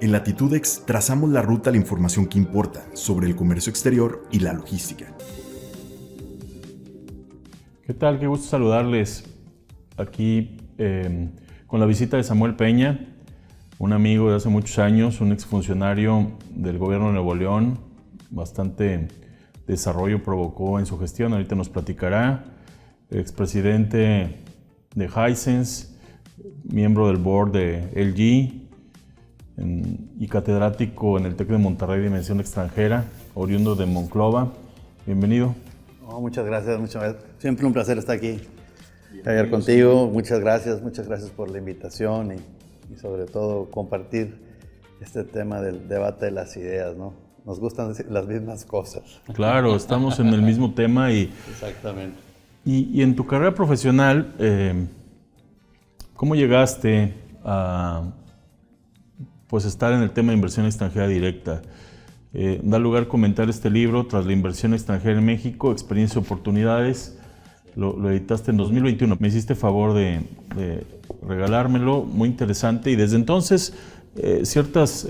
En Latitudex trazamos la ruta a la información que importa sobre el comercio exterior y la logística. ¿Qué tal? Qué gusto saludarles aquí con la visita de Samuel Peña, un amigo de hace muchos años, un exfuncionario del gobierno de Nuevo León, bastante desarrollo provocó en su gestión, ahorita nos platicará, expresidente de Hisense, miembro del board de LG y catedrático en el TEC de Monterrey de Dimensión Extranjera, oriundo de Monclova. Bienvenido. Oh, muchas gracias. Siempre un placer estar aquí, Javier, contigo. Muchas gracias por la invitación y sobre todo compartir este tema del debate de las ideas, ¿no? Nos gustan las mismas cosas. Claro, estamos en el mismo tema y... Exactamente. Y en tu carrera profesional, ¿cómo llegaste a estar en el tema de inversión extranjera directa? Da lugar a comentar este libro, Tras la inversión extranjera en México, experiencias y oportunidades. Lo editaste en 2021. Me hiciste favor de regalármelo, muy interesante. Y desde entonces, ciertos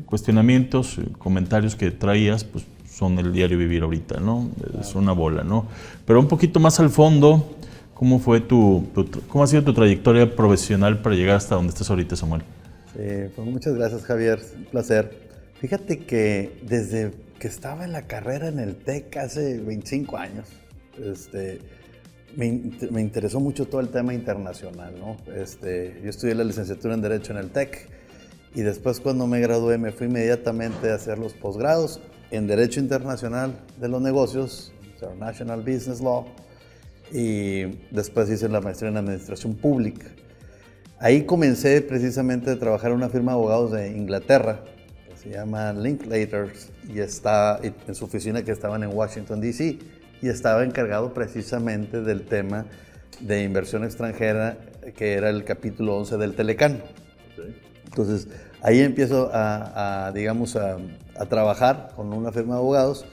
cuestionamientos, comentarios que traías, pues son el diario vivir ahorita, ¿no? Es una bola, ¿no? Pero un poquito más al fondo, ¿cómo ha sido tu trayectoria profesional para llegar hasta donde estás ahorita, Samuel? Sí, pues muchas gracias, Javier. Un placer. Fíjate que desde que estaba en la carrera en el TEC hace 25 años, me interesó mucho todo el tema internacional, ¿no? Yo estudié la licenciatura en Derecho en el TEC y después cuando me gradué me fui inmediatamente a hacer los posgrados en Derecho Internacional de los Negocios, International Business Law, y después hice la maestría en Administración Pública. Ahí comencé precisamente a trabajar en una firma de abogados de Inglaterra, que se llama Linklaters, y está en su oficina que estaban en Washington, D.C., y estaba encargado precisamente del tema de inversión extranjera, que era el capítulo 11 del Telecán. Okay. Entonces, ahí empiezo a trabajar con una firma de abogados,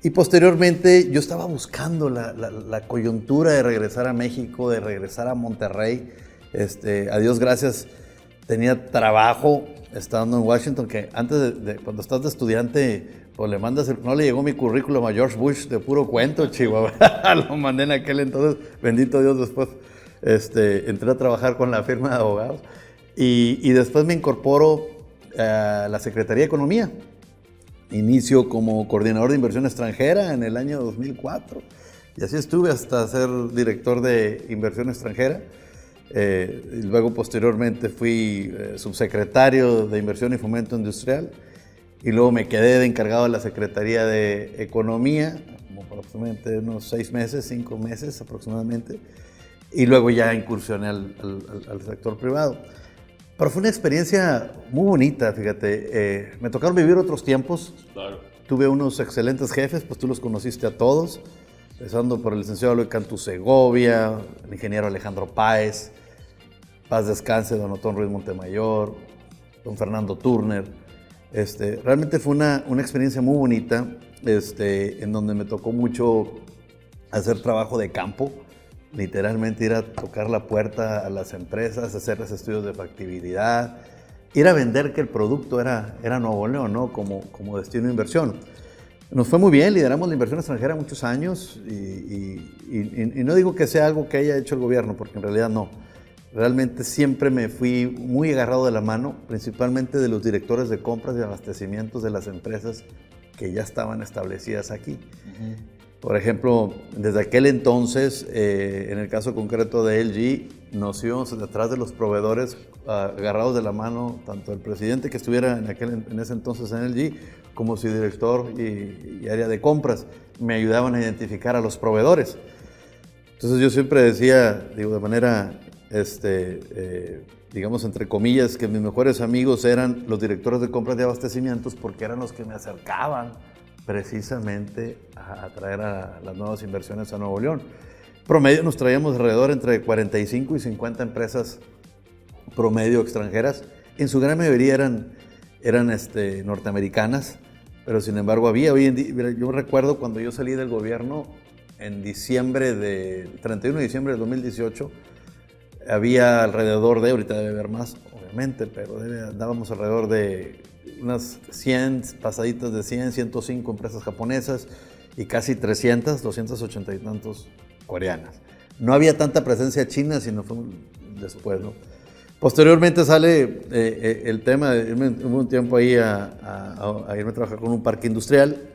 y posteriormente yo estaba buscando la coyuntura de regresar a México, de regresar a Monterrey. A Dios gracias, tenía trabajo estando en Washington, que antes cuando estás de estudiante, pues le mandas, no le llegó mi currículum a George Bush de puro cuento, Chihuahua, lo mandé en aquel entonces, bendito Dios, después entré a trabajar con la firma de abogados y después me incorporo a la Secretaría de Economía. Inicio como coordinador de inversión extranjera en el año 2004 y así estuve hasta ser director de inversión extranjera. Y luego posteriormente fui subsecretario de Inversión y Fomento Industrial y luego me quedé de encargado de la Secretaría de Economía, como aproximadamente unos 5 meses aproximadamente, y luego ya incursioné al sector privado. Pero fue una experiencia muy bonita, fíjate, me tocaron vivir otros tiempos. Claro. Tuve unos excelentes jefes, pues tú los conociste a todos, empezando por el licenciado Eloy Cantú Segovia, el ingeniero Alejandro Páez, paz descanse, don Otón Ruiz Montemayor, don Fernando Turner. Realmente fue una experiencia muy bonita, en donde me tocó mucho hacer trabajo de campo, literalmente ir a tocar la puerta a las empresas, hacerles estudios de factibilidad, ir a vender que el producto era Nuevo León, ¿no? como destino de inversión. Nos fue muy bien, lideramos la inversión extranjera muchos años y no digo que sea algo que haya hecho el gobierno, porque en realidad no. Realmente siempre me fui muy agarrado de la mano, principalmente de los directores de compras y abastecimientos de las empresas que ya estaban establecidas aquí. Uh-huh. Por ejemplo, desde aquel entonces, en el caso concreto de LG, nos íbamos detrás de los proveedores agarrados de la mano, tanto el presidente que estuviera en ese entonces en LG, como su director y área de compras, me ayudaban a identificar a los proveedores. Entonces yo siempre decía, de manera, digamos entre comillas, que mis mejores amigos eran los directores de compras de abastecimientos porque eran los que me acercaban precisamente a traer a las nuevas inversiones a Nuevo León. Promedio nos traíamos alrededor entre 45 y 50 empresas promedio extranjeras. En su gran mayoría eran norteamericanas, pero sin embargo yo recuerdo cuando yo salí del gobierno en 31 de diciembre del 2018, había alrededor de, ahorita debe haber más, exactamente, pero andábamos alrededor de unas 100, pasaditas de 100, 105 empresas japonesas y casi 300, 280 y tantos coreanas. No había tanta presencia china, sino fue después, ¿no? Posteriormente sale el tema de irme un tiempo ahí a irme a trabajar con un parque industrial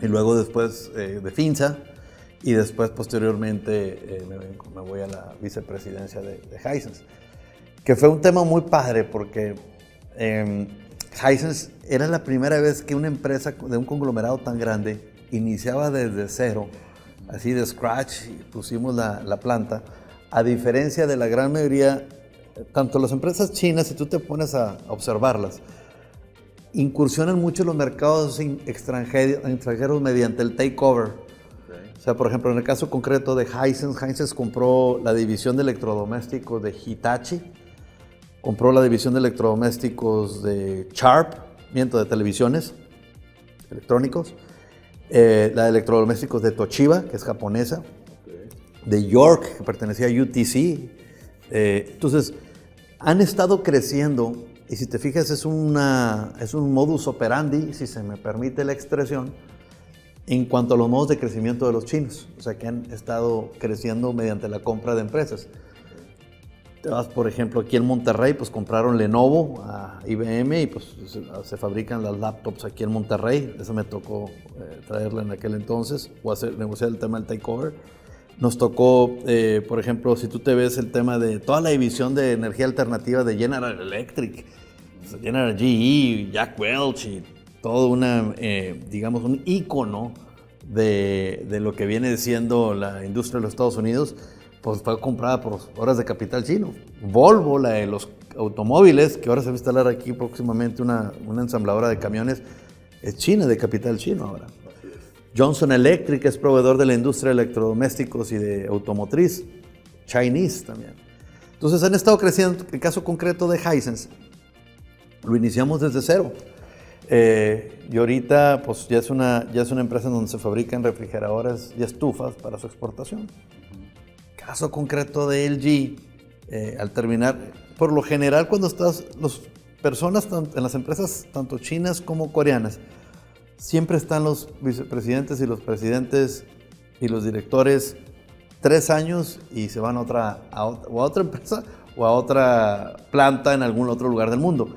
y luego después de Finsa y después posteriormente me voy a la vicepresidencia de Hisense, que fue un tema muy padre porque Hisense era la primera vez que una empresa de un conglomerado tan grande iniciaba desde cero, así de scratch, y pusimos la planta, a diferencia de la gran mayoría, tanto las empresas chinas, si tú te pones a observarlas, incursionan mucho en los mercados extranjeros mediante el takeover. Okay. O sea, por ejemplo, en el caso concreto de Hisense compró la división de electrodomésticos de Hitachi, compró la división de electrodomésticos de Sharp, de televisiones electrónicos, la de electrodomésticos de Toshiba, que es japonesa, okay, de York, que pertenecía a UTC. Entonces, han estado creciendo y si te fijas es un modus operandi, si se me permite la expresión, en cuanto a los modos de crecimiento de los chinos. O sea, que han estado creciendo mediante la compra de empresas. Te vas, por ejemplo, aquí en Monterrey, pues compraron Lenovo a IBM y pues se fabrican las laptops aquí en Monterrey. Eso me tocó traerla en aquel entonces o negociar el tema del takeover. Nos tocó, por ejemplo, si tú te ves el tema de toda la división de energía alternativa de General Electric, General GE, Jack Welch y todo digamos, un ícono de lo que viene siendo la industria de los Estados Unidos, pues fue comprada por horas de capital chino. Volvo, la de los automóviles, que ahora se va a instalar aquí próximamente una ensambladora de camiones, es china, de capital chino ahora. Johnson Electric es proveedor de la industria de electrodomésticos y de automotriz, Chinese también. Entonces han estado creciendo. El caso concreto de Hisense, lo iniciamos desde cero. Y ahorita pues ya es una empresa en donde se fabrican refrigeradores y estufas para su exportación. Caso concreto de LG, al terminar, por lo general cuando las personas en las empresas tanto chinas como coreanas, siempre están los vicepresidentes y los presidentes y los directores 3 años y se van a otra empresa o a otra planta en algún otro lugar del mundo.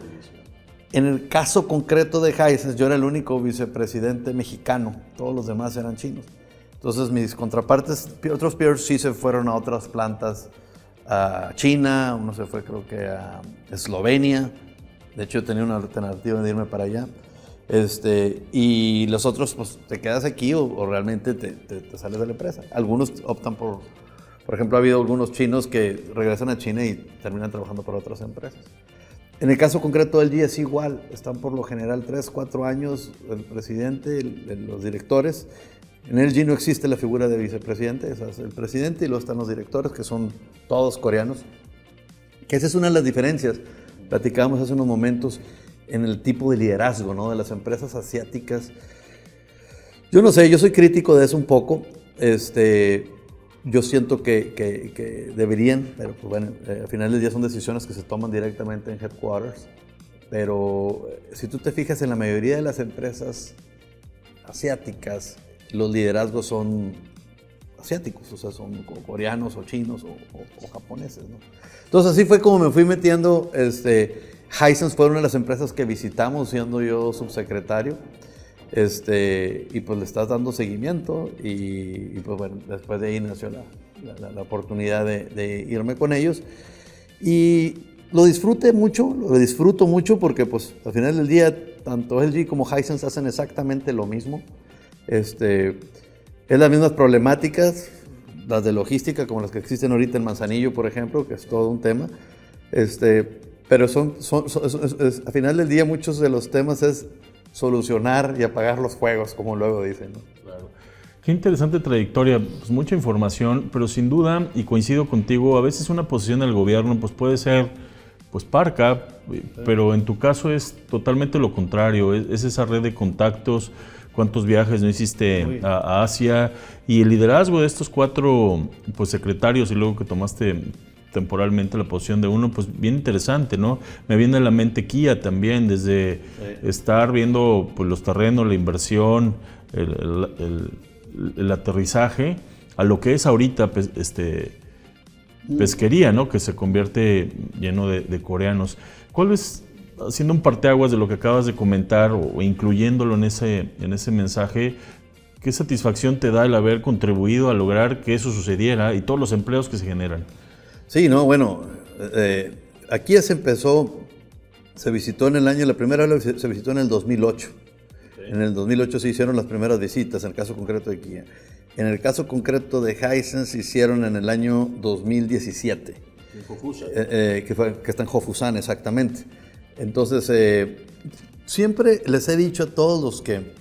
En el caso concreto de Hisense, yo era el único vicepresidente mexicano, todos los demás eran chinos. Entonces mis contrapartes, otros peers sí se fueron a otras plantas, a China, uno se fue creo que a Eslovenia, de hecho yo tenía una alternativa de irme para allá. Y los otros, pues te quedas aquí o realmente te sales de la empresa. Algunos optan por ejemplo, ha habido algunos chinos que regresan a China y terminan trabajando para otras empresas. En el caso concreto del GE es igual, están por lo general 3, 4 años el presidente, los directores. En el GE no existe la figura de vicepresidente, es el presidente y luego están los directores, que son todos coreanos. Que esa es una de las diferencias, platicábamos hace unos momentos, en el tipo de liderazgo, ¿no?, de las empresas asiáticas. Yo no sé, yo soy crítico de eso un poco. Yo siento que deberían, pero pues bueno, al final del día son decisiones que se toman directamente en headquarters. Pero si tú te fijas en la mayoría de las empresas asiáticas, los liderazgos son asiáticos, o sea, son coreanos o chinos o japoneses, ¿no? Entonces así fue como me fui metiendo. Hisense fue una de las empresas que visitamos siendo yo subsecretario. Y pues le estás dando seguimiento y pues bueno, después de ahí nació la oportunidad de irme con ellos y lo disfruto mucho porque pues al final del día tanto LG como Hisense hacen exactamente lo mismo. Es las mismas problemáticas, las de logística como las que existen ahorita en Manzanillo, por ejemplo, que es todo un tema. Pero al final del día muchos de los temas es solucionar y apagar los fuegos, como luego dicen, ¿no? Claro. Qué interesante trayectoria, pues mucha información, pero sin duda, y coincido contigo, a veces una posición del gobierno pues puede ser pues parca, pero en tu caso es totalmente lo contrario, es esa red de contactos. ¿Cuántos viajes no hiciste a Asia? Y el liderazgo de estos 4 pues, secretarios y luego que tomaste temporalmente la posición de uno, pues bien interesante, ¿no? Me viene a la mente Kia también, desde estar viendo pues, los terrenos, la inversión, el aterrizaje, a lo que es ahorita pesquería, ¿no? Que se convierte lleno de coreanos. ¿Cuál es, haciendo un parteaguas de lo que acabas de comentar o incluyéndolo en ese mensaje, qué satisfacción te da el haber contribuido a lograr que eso sucediera y todos los empleos que se generan? Sí, no, bueno, aquí ya se empezó, se visitó en el año, la primera vez se visitó en el 2008. Okay. En el 2008 se hicieron las primeras visitas, en el caso concreto de Kia. En el caso concreto de Hisense se hicieron en el año 2017. En Hofusan. Que está en Hofusan, exactamente. Entonces, siempre les he dicho a todos los que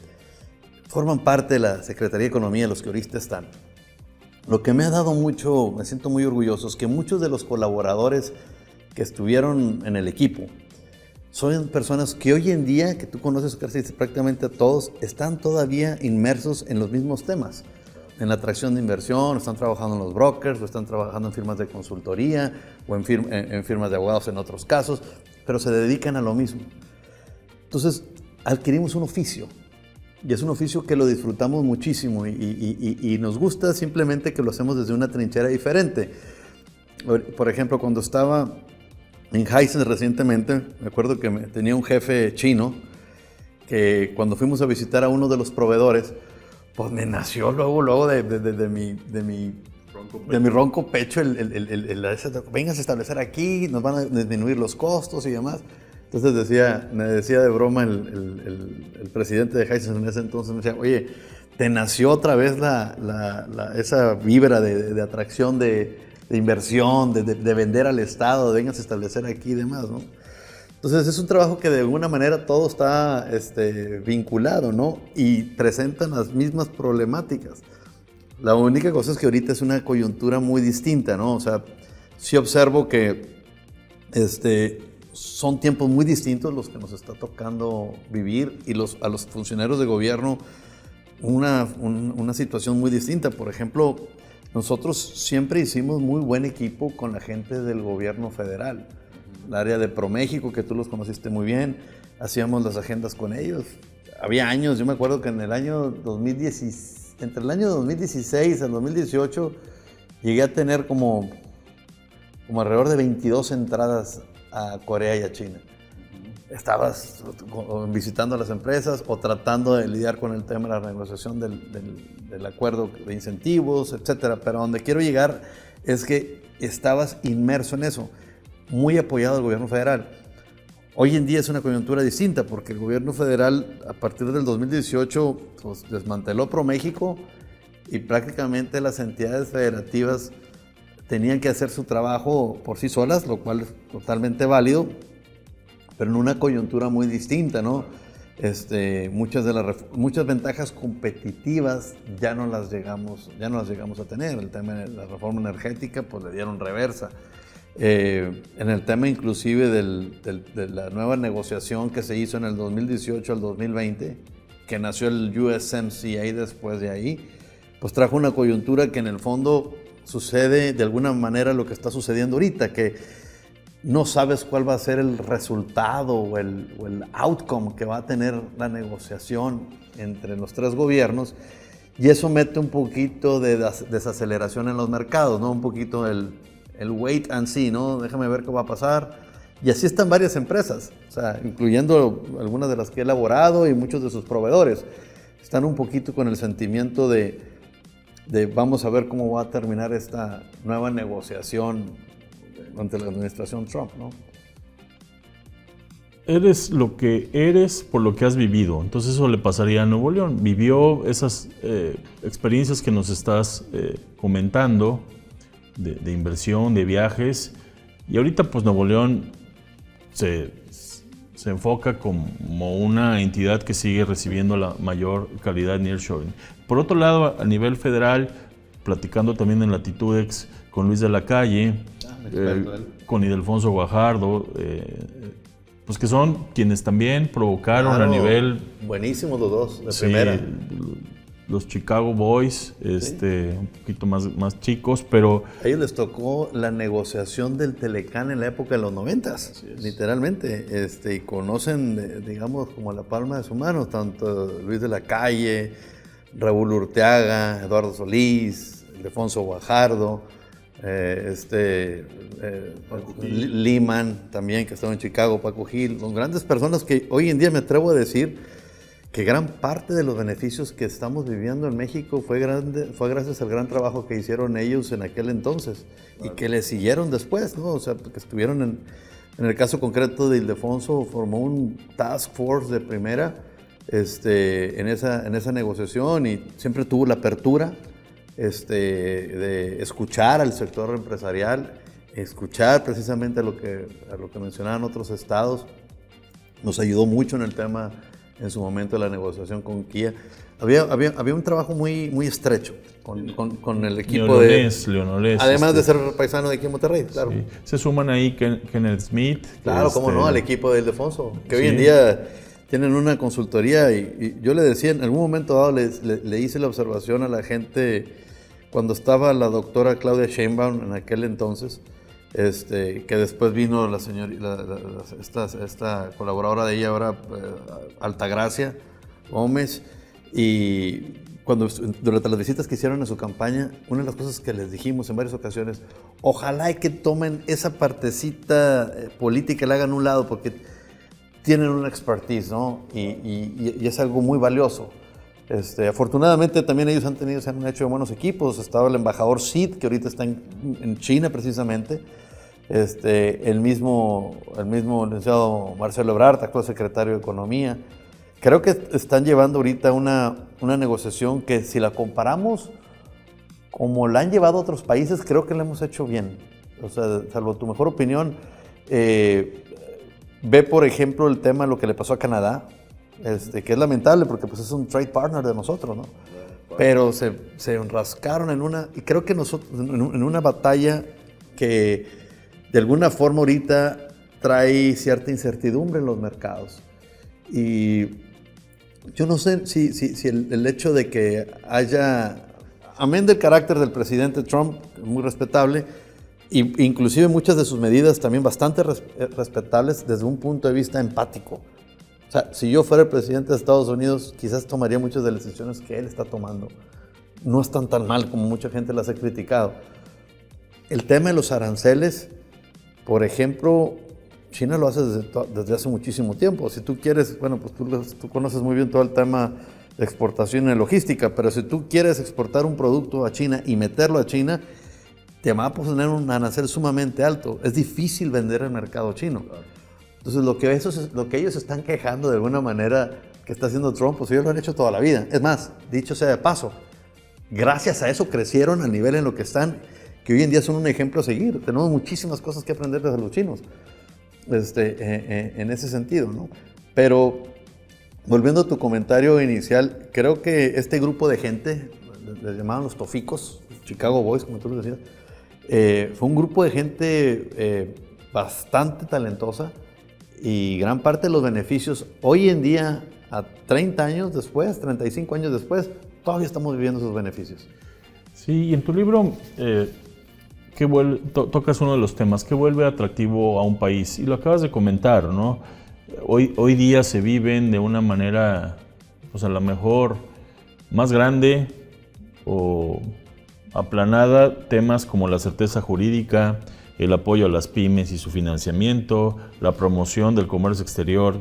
forman parte de la Secretaría de Economía, los que ahorita están, lo que me ha dado mucho, me siento muy orgulloso, es que muchos de los colaboradores que estuvieron en el equipo son personas que hoy en día, que tú conoces casi prácticamente a todos, están todavía inmersos en los mismos temas, en la atracción de inversión, están trabajando en los brokers, o están trabajando en firmas de consultoría, o en firmas de abogados en otros casos, pero se dedican a lo mismo. Entonces, adquirimos un oficio. Y es un oficio que lo disfrutamos muchísimo y nos gusta simplemente que lo hacemos desde una trinchera diferente. Por ejemplo, cuando estaba en Hisense recientemente, me acuerdo que tenía un jefe chino que cuando fuimos a visitar a uno de los proveedores, pues me nació luego de mi ronco pecho vengas a establecer aquí, nos van a disminuir los costos y demás. Entonces me decía de broma el presidente de Hisense en ese entonces, me decía, oye, te nació otra vez esa vibra de atracción, de inversión, de vender al Estado, de vengas a establecer aquí y demás, ¿no? Entonces es un trabajo que de alguna manera todo está vinculado, ¿no? Y presentan las mismas problemáticas. La única cosa es que ahorita es una coyuntura muy distinta, ¿no? O sea, sí observo que son tiempos muy distintos los que nos está tocando vivir y a los funcionarios de gobierno una situación muy distinta. Por ejemplo, nosotros siempre hicimos muy buen equipo con la gente del gobierno federal. El área de ProMéxico, que tú los conociste muy bien, hacíamos las agendas con ellos. Había años, yo me acuerdo que en el año 2016, entre el año 2016 al 2018, llegué a tener como alrededor de 22 entradas a Corea y a China. Estabas visitando las empresas o tratando de lidiar con el tema de la negociación del acuerdo de incentivos, etcétera. Pero a donde quiero llegar es que estabas inmerso en eso, muy apoyado al gobierno federal. Hoy en día es una coyuntura distinta porque el gobierno federal a partir del 2018 pues, desmanteló ProMéxico y prácticamente las entidades federativas tenían que hacer su trabajo por sí solas, lo cual es totalmente válido, pero en una coyuntura muy distinta, ¿no? Muchas ventajas competitivas ya no las llegamos a tener. El tema de la reforma energética, pues le dieron reversa. En el tema inclusive de la nueva negociación que se hizo en el 2018 al 2020, que nació el USMCA después de ahí, pues trajo una coyuntura que en el fondo sucede de alguna manera lo que está sucediendo ahorita, que no sabes cuál va a ser el resultado o el outcome que va a tener la negociación entre los tres gobiernos, y eso mete un poquito de desaceleración en los mercados, ¿no? Un poquito el wait and see, ¿no? Déjame ver qué va a pasar. Y así están varias empresas, o sea, incluyendo algunas de las que he elaborado y muchos de sus proveedores. Están un poquito con el sentimiento de vamos a ver cómo va a terminar esta nueva negociación ante la administración Trump, ¿no? Eres lo que eres por lo que has vivido. Entonces eso le pasaría a Nuevo León. Vivió esas experiencias que nos estás comentando de inversión, de viajes. Y ahorita pues Nuevo León se enfoca como una entidad que sigue recibiendo la mayor calidad de nearshoring. Por otro lado, a nivel federal, platicando también en Latitudex con Luis de la Calle, con Ildefonso Guajardo, pues que son quienes también provocaron a nivel... Buenísimos los dos, de primera. los Chicago Boys, un poquito más chicos, pero... A ellos les tocó la negociación del Telecán en la época de los 90s, literalmente, y conocen, digamos, como la palma de su mano, tanto Luis de la Calle, Raúl Urteaga, Eduardo Solís, Ildefonso Guajardo, Lehman también, que estaba en Chicago, Paco Gil, son grandes personas que hoy en día me atrevo a decir que gran parte de los beneficios que estamos viviendo en México fue gracias al gran trabajo que hicieron ellos en aquel entonces, claro, y que le siguieron después, ¿no? O sea, que estuvieron en el caso concreto de Ildefonso, formó un task force de primera en esa negociación, y siempre tuvo la apertura de escuchar al sector empresarial, escuchar precisamente a lo que mencionaban otros estados. Nos ayudó mucho en el tema, en su momento, de la negociación con Kia. Había un trabajo muy estrecho con el equipo Leonolés, además de ser paisano de aquí en Monterrey, claro. Sí. Se suman ahí Kenneth Smith. Claro, cómo no, al equipo de Ildefonso, que hoy en día tienen una consultoría, y yo le decía, en algún momento dado le hice la observación a la gente cuando estaba la doctora Claudia Sheinbaum en aquel entonces, que después vino la esta colaboradora de ella ahora, Altagracia Gómez, y durante las visitas que hicieron en su campaña, una de las cosas que les dijimos en varias ocasiones, ojalá y que tomen esa partecita política y la hagan a un lado, porque tienen una expertise, ¿no? Y es algo muy valioso. Afortunadamente también ellos se han hecho buenos equipos. Estaba el embajador Sid, que ahorita está en China precisamente. El mismo licenciado Marcelo Ebrard, actual secretario de Economía. Creo que están llevando ahorita una negociación que, si la comparamos como la han llevado otros países, creo que la hemos hecho bien. O sea, salvo tu mejor opinión, ve, por ejemplo, el tema de lo que le pasó a Canadá, que es lamentable porque pues, es un trade partner de nosotros, ¿no? Pero se enrascaron y creo que nosotros, en una batalla que de alguna forma ahorita trae cierta incertidumbre en los mercados. Y yo no sé si el hecho de que haya, amén del carácter del presidente Trump, muy respetable, inclusive muchas de sus medidas también bastante respetables desde un punto de vista empático. O sea, si yo fuera el presidente de Estados Unidos, quizás tomaría muchas de las decisiones que él está tomando. No están tan mal como mucha gente las ha criticado. El tema de los aranceles, por ejemplo, China lo hace desde hace muchísimo tiempo. Si tú quieres, bueno, pues tú conoces muy bien todo el tema de exportación y logística, pero si tú quieres exportar un producto a China y meterlo a China, te va a poner un arancel sumamente alto. Es difícil vender en el mercado chino. Entonces, lo que ellos están quejando de alguna manera que está haciendo Trump, pues ellos lo han hecho toda la vida. Es más, dicho sea de paso, gracias a eso crecieron al nivel en lo que están, que hoy en día son un ejemplo a seguir. Tenemos muchísimas cosas que aprender de los chinos, en ese sentido, ¿no? Pero, volviendo a tu comentario inicial, creo que este grupo de gente, les llamaban los toficos, Chicago Boys, como tú lo decías, fue un grupo de gente bastante talentosa, y gran parte de los beneficios, hoy en día, a 30 años después, 35 años después, todavía estamos viviendo esos beneficios. Sí, y en tu libro tocas uno de los temas, ¿qué vuelve atractivo a un país? Y lo acabas de comentar, ¿no? Hoy día se viven de una manera, pues a lo mejor más grande o aplanada, temas como la certeza jurídica, el apoyo a las pymes y su financiamiento, la promoción del comercio exterior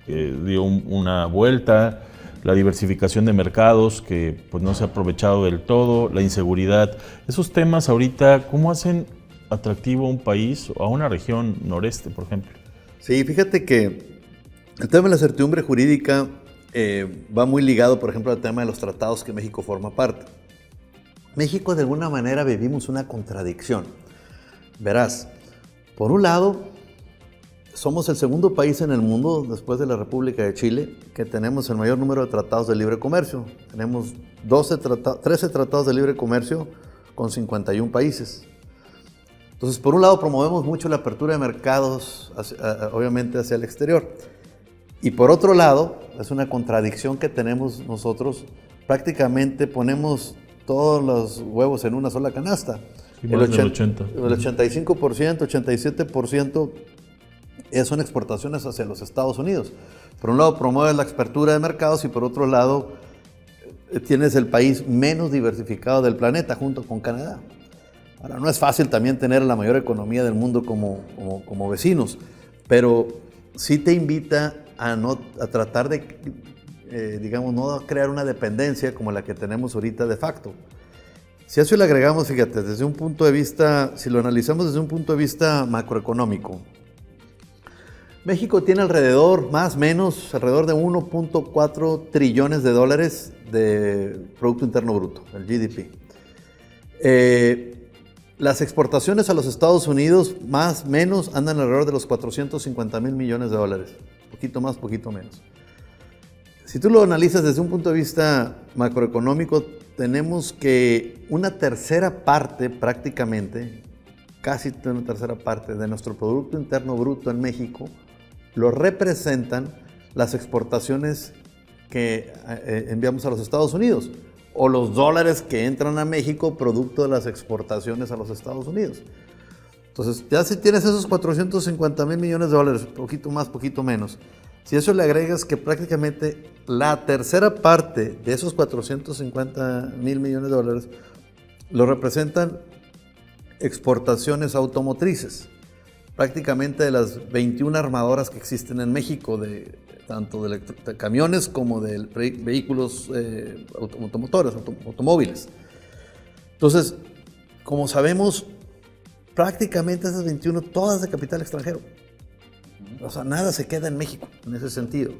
que dio una vuelta, la diversificación de mercados que pues, no se ha aprovechado del todo, la inseguridad. Esos temas ahorita, ¿cómo hacen atractivo a un país o a una región noreste, por ejemplo? Sí, fíjate que el tema de la certidumbre jurídica va muy ligado, por ejemplo, al tema de los tratados que México forma parte. México, de alguna manera, vivimos una contradicción. Verás, por un lado, somos el segundo país en el mundo, después de la República de Chile, que tenemos el mayor número de tratados de libre comercio. Tenemos 13 tratados de libre comercio con 51 países. Entonces, por un lado, promovemos mucho la apertura de mercados, obviamente hacia el exterior. Y por otro lado, es una contradicción que tenemos nosotros. Prácticamente ponemos todos los huevos en una sola canasta. Sí, el 85%, 87% son exportaciones hacia los Estados Unidos. Por un lado promueves la apertura de mercados y por otro lado tienes el país menos diversificado del planeta junto con Canadá. Ahora, no es fácil también tener la mayor economía del mundo como vecinos, pero sí te invita a tratar de, digamos, no crear una dependencia como la que tenemos ahorita de facto. Si a eso le agregamos, fíjate, desde un punto de vista, si lo analizamos desde un punto de vista macroeconómico, México tiene alrededor, más o menos, alrededor de 1.4 trillones de dólares de Producto Interno Bruto, el GDP. Las exportaciones a los Estados Unidos, más o menos, andan alrededor de los 450 mil millones de dólares. Poquito más, poquito menos. Si tú lo analizas desde un punto de vista macroeconómico, tenemos que una tercera parte prácticamente, casi una tercera parte de nuestro Producto Interno Bruto en México, lo representan las exportaciones que enviamos a los Estados Unidos o los dólares que entran a México producto de las exportaciones a los Estados Unidos. Entonces, ya si tienes esos 450 mil millones de dólares, poquito más, poquito menos, si eso le agregas que prácticamente la tercera parte de esos 450 mil millones de dólares lo representan exportaciones automotrices. Prácticamente de las 21 armadoras que existen en México, tanto de camiones como de vehículos automóviles. Entonces, como sabemos, prácticamente esas 21, todas de capital extranjero. O sea, nada se queda en México en ese sentido.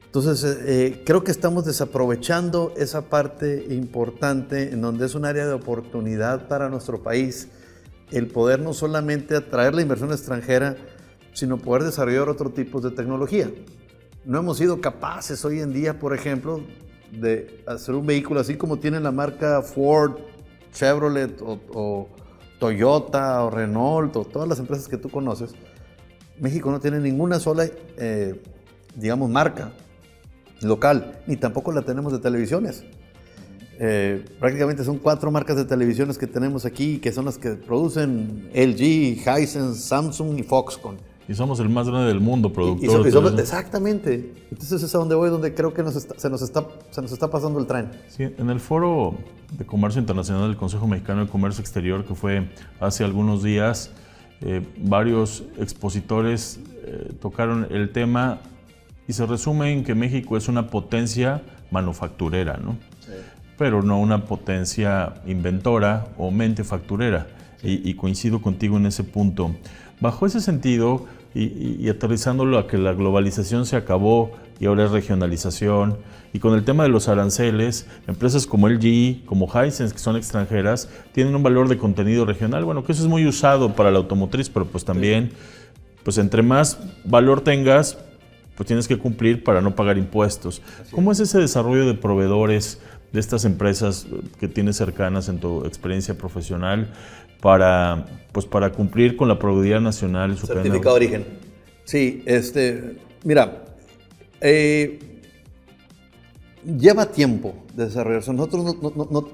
Entonces, creo que estamos desaprovechando esa parte importante en donde es un área de oportunidad para nuestro país, el poder no solamente atraer la inversión extranjera, sino poder desarrollar otro tipo de tecnología. No hemos sido capaces hoy en día, por ejemplo, de hacer un vehículo así como tiene la marca Ford, Chevrolet o Toyota o Renault o todas las empresas que tú conoces. México no tiene ninguna sola, digamos, marca local, ni tampoco la tenemos de televisiones. Prácticamente son 4 marcas de televisiones que tenemos aquí, que son las que producen LG, Hisense, Samsung y Foxconn. Y somos el más grande del mundo, productor. Exactamente. Entonces es a donde voy, donde creo que se nos está pasando el tren. Sí, en el Foro de Comercio Internacional del Consejo Mexicano de Comercio Exterior, que fue hace algunos días, varios expositores tocaron el tema y se resume en que México es una potencia manufacturera, ¿no? Sí. Pero no una potencia inventora o mente facturera. Y coincido contigo en ese punto. Bajo ese sentido, y aterrizándolo a que la globalización se acabó y ahora es regionalización, y con el tema de los aranceles, empresas como LG, como Hisense, que son extranjeras, tienen un valor de contenido regional, bueno, que eso es muy usado para la automotriz, pero pues también, pues entre más valor tengas, pues tienes que cumplir para no pagar impuestos. ¿Cómo es ese desarrollo de proveedores de estas empresas que tienes cercanas en tu experiencia profesional para cumplir con la proveeduría nacional y su certificado de origen? Sí, mira, lleva tiempo desarrollarse. Nosotros,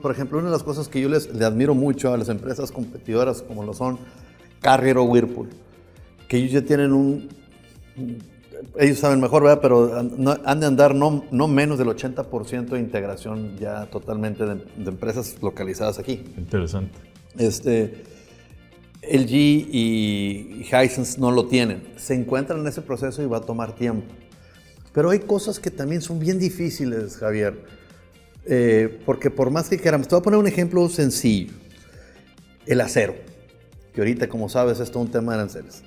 por ejemplo, una de las cosas que yo le admiro mucho a las empresas competidoras como lo son Carrier o Whirlpool, que ellos ya tienen ellos saben mejor, ¿verdad? Pero han de andar no menos del 80% de integración ya totalmente de empresas localizadas aquí. Interesante. LG y Hisense no lo tienen. Se encuentran en ese proceso y va a tomar tiempo. Pero hay cosas que también son bien difíciles, Javier. Porque por más que queramos, te voy a poner un ejemplo sencillo. El acero, que ahorita, como sabes, es todo un tema de aranceles.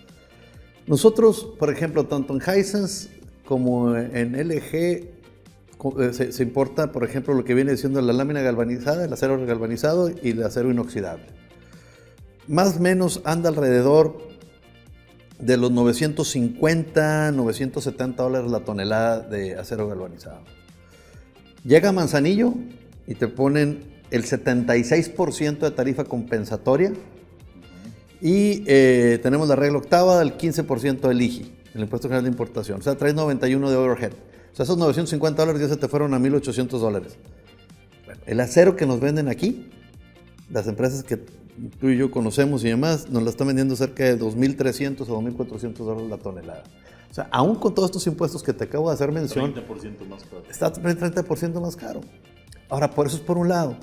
Nosotros, por ejemplo, tanto en Hisense como en LG, se importa, por ejemplo, lo que viene siendo la lámina galvanizada, el acero galvanizado y el acero inoxidable. Más o menos anda alrededor de los 950, 970 dólares la tonelada de acero galvanizado. Llega a Manzanillo y te ponen el 76% de tarifa compensatoria y tenemos la regla octava del 15% del IGI, el Impuesto General de Importación. O sea, traes 91 de overhead. O sea, esos $950 ya se te fueron a $1,800. Bueno, el acero que nos venden aquí, las empresas que tú y yo conocemos y demás, nos la están vendiendo cerca de $2,300 a $2,400 la tonelada. O sea, aún con todos estos impuestos que te acabo de hacer mención, 30% más caro. está 30% más caro. Ahora, por eso es por un lado.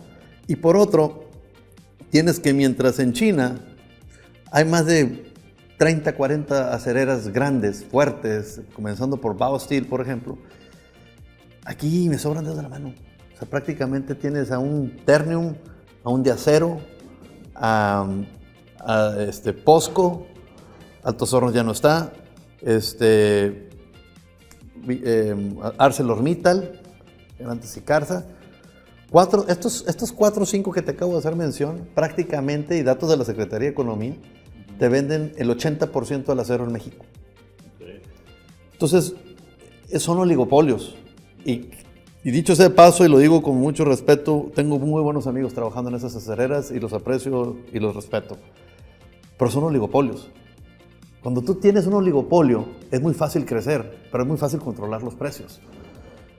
Y por otro, tienes que mientras en China hay más de 30, 40 acereras grandes, fuertes, comenzando por Baosteel, por ejemplo, aquí me sobran dedos de la mano. O sea, prácticamente tienes a un Ternium, a un de acero, a POSCO, Altos Hornos ya no está, ArcelorMittal, antes Icarsa. Estos 4 o 5 que te acabo de hacer mención, prácticamente, y datos de la Secretaría de Economía, te venden el 80% del acero en México. Entonces, son oligopolios. Y dicho sea de paso, y lo digo con mucho respeto, tengo muy buenos amigos trabajando en esas acereras y los aprecio y los respeto. Pero son oligopolios. Cuando tú tienes un oligopolio, es muy fácil crecer, pero es muy fácil controlar los precios.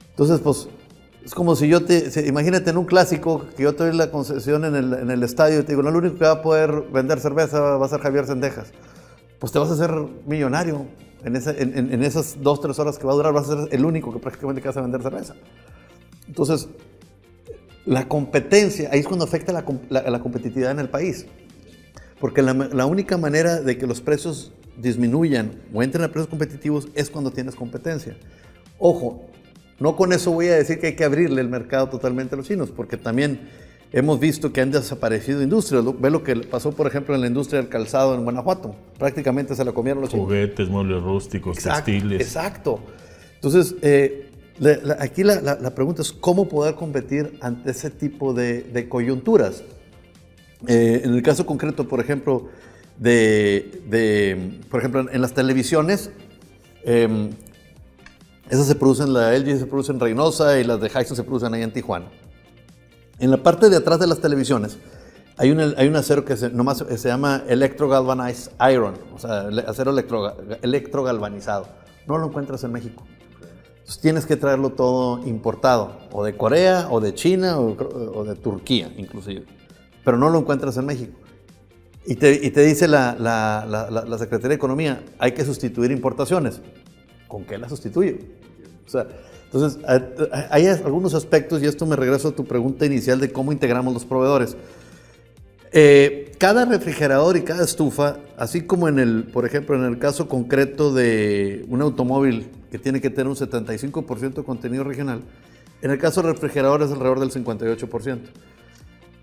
Entonces, pues, es como si imagínate en un clásico, que yo te doy la concesión en el estadio y te digo, no, el único que va a poder vender cerveza va a ser Javier Cendejas. Pues te vas a hacer millonario. En esas 2-3 horas que va a durar, vas a ser el único que prácticamente vas a vender cerveza. Entonces, la competencia, ahí es cuando afecta la competitividad en el país. Porque la única manera de que los precios disminuyan o entren a precios competitivos es cuando tienes competencia. Ojo, no con eso voy a decir que hay que abrirle el mercado totalmente a los chinos, porque también hemos visto que han desaparecido industrias. Ve lo que pasó, por ejemplo, en la industria del calzado en Guanajuato. Prácticamente se la comieron los chinos. Juguetes, muebles rústicos, textiles. Exacto. Entonces, aquí la pregunta es cómo poder competir ante ese tipo de coyunturas. En el caso concreto, por ejemplo, por ejemplo, en las televisiones, esas se producen, la LG se produce en Reynosa y las de Hisense se producen ahí en Tijuana. En la parte de atrás de las televisiones hay un acero que se llama Electrogalvanized Iron, o sea, acero electrogalvanizado. No lo encuentras en México. Entonces tienes que traerlo todo importado, o de Corea, o de China, o de Turquía inclusive. Pero no lo encuentras en México. Y te dice la Secretaría de Economía, hay que sustituir importaciones. ¿Con qué la sustituye? O sea, entonces, hay algunos aspectos, y esto me regreso a tu pregunta inicial de cómo integramos los proveedores. Cada refrigerador y cada estufa, así como por ejemplo, en el caso concreto de un automóvil que tiene que tener un 75% de contenido regional, en el caso del refrigerador es alrededor del 58%.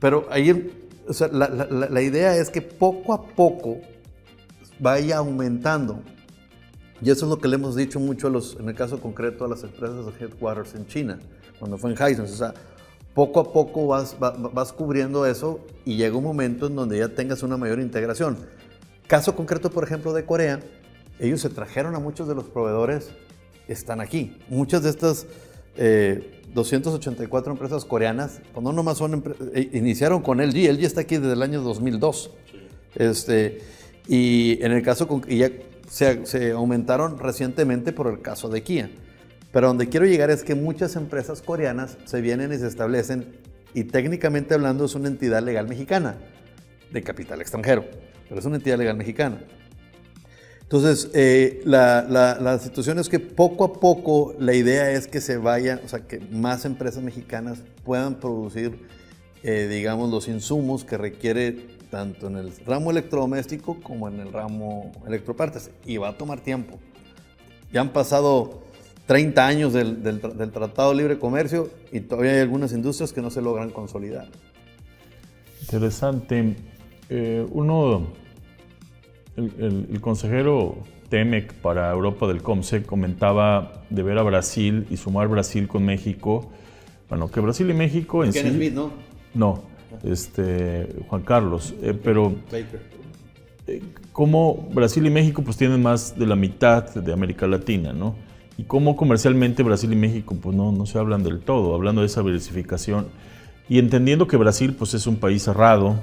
Pero ahí, o sea, la idea es que poco a poco vaya aumentando. Y eso es lo que le hemos dicho mucho en el caso concreto a las empresas de headquarters en China, cuando fue en Hisense. O sea, poco a poco vas cubriendo eso y llega un momento en donde ya tengas una mayor integración. Caso concreto, por ejemplo, de Corea, ellos se trajeron a muchos de los proveedores, están aquí. Muchas de estas 284 empresas coreanas, pues no nomás iniciaron con LG. LG está aquí desde el año 2002. Sí. Y en el caso, y ya se aumentaron recientemente por el caso de Kia. Pero donde quiero llegar es que muchas empresas coreanas se vienen y se establecen, y técnicamente hablando es una entidad legal mexicana, de capital extranjero, pero es una entidad legal mexicana. Entonces, la situación es que poco a poco la idea es que se vayan, o sea, que más empresas mexicanas puedan producir, digamos, los insumos que requiere tanto en el ramo electrodoméstico como en el ramo electropartes. Y va a tomar tiempo. Ya han pasado 30 años del Tratado de Libre Comercio y todavía hay algunas industrias que no se logran consolidar. Interesante. El consejero Temec para Europa del COMSEC comentaba de ver a Brasil y sumar Brasil con México. Bueno, que Brasil y México en sí... Ken Smith, ¿no? No. Juan Carlos, pero como Brasil y México pues tienen más de la mitad de América Latina, ¿no? Y como comercialmente Brasil y México pues no se hablan del todo, hablando de esa diversificación y entendiendo que Brasil pues es un país cerrado,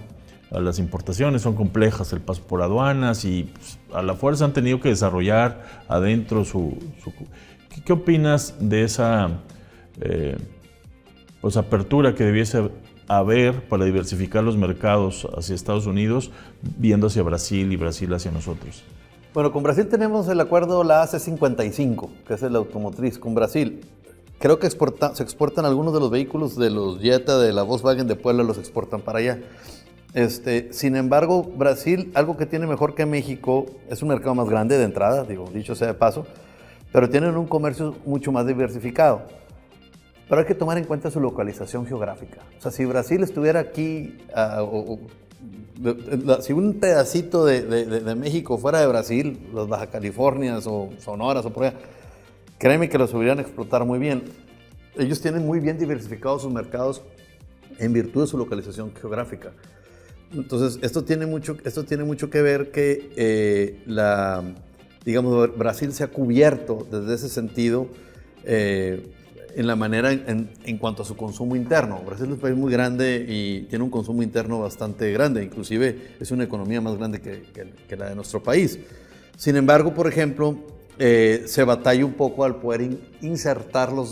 las importaciones son complejas, el paso por aduanas y pues, a la fuerza han tenido que desarrollar adentro ¿Qué opinas de esa pues apertura que debiese haber para diversificar los mercados hacia Estados Unidos, viendo hacia Brasil y Brasil hacia nosotros? Bueno, con Brasil tenemos el acuerdo, la AC55, que es el automotriz con Brasil. Creo que se exportan algunos de los vehículos de los Jetta, de la Volkswagen de Puebla, los exportan para allá. Sin embargo, Brasil, algo que tiene mejor que México, es un mercado más grande de entrada, dicho sea de paso, pero tienen un comercio mucho más diversificado. Pero hay que tomar en cuenta su localización geográfica. O sea, si Brasil estuviera aquí, si un pedacito de México fuera de Brasil, las Baja Californias o Sonoras o por allá, créeme que los hubieran explotar muy bien. Ellos tienen muy bien diversificados sus mercados en virtud de su localización geográfica. Entonces, esto tiene mucho que ver que Brasil se ha cubierto desde ese sentido en la manera en cuanto a su consumo interno. Brasil es un país muy grande y tiene un consumo interno bastante grande, inclusive es una economía más grande que la de nuestro país. Sin embargo, por ejemplo, se batalla un poco al poder insertar los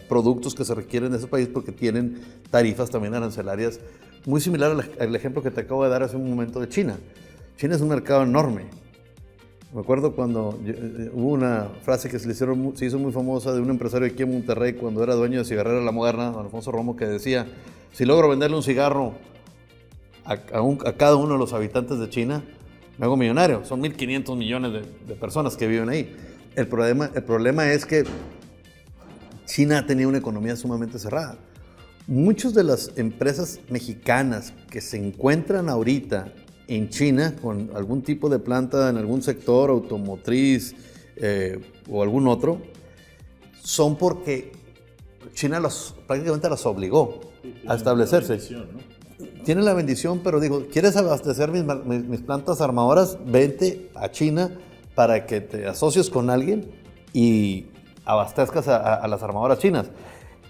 productos que se requieren de ese país porque tienen tarifas también arancelarias muy similar al ejemplo que te acabo de dar hace un momento de China. China es un mercado enorme. Me acuerdo cuando hubo una frase que se hizo muy famosa de un empresario aquí en Monterrey cuando era dueño de Cigarrera La Moderna, don Alfonso Romo, que decía, si logro venderle un cigarro a cada uno de los habitantes de China, me hago millonario. Son 1.500 millones de personas que viven ahí. El problema es que China ha tenido una economía sumamente cerrada. Muchas de las empresas mexicanas que se encuentran ahorita en China con algún tipo de planta en algún sector automotriz o algún otro, son porque China prácticamente las obligó a establecerse. Tienen la bendición, pero digo, ¿quieres abastecer mis plantas armadoras? Vente a China para que te asocies con alguien y abastezcas a las armadoras chinas.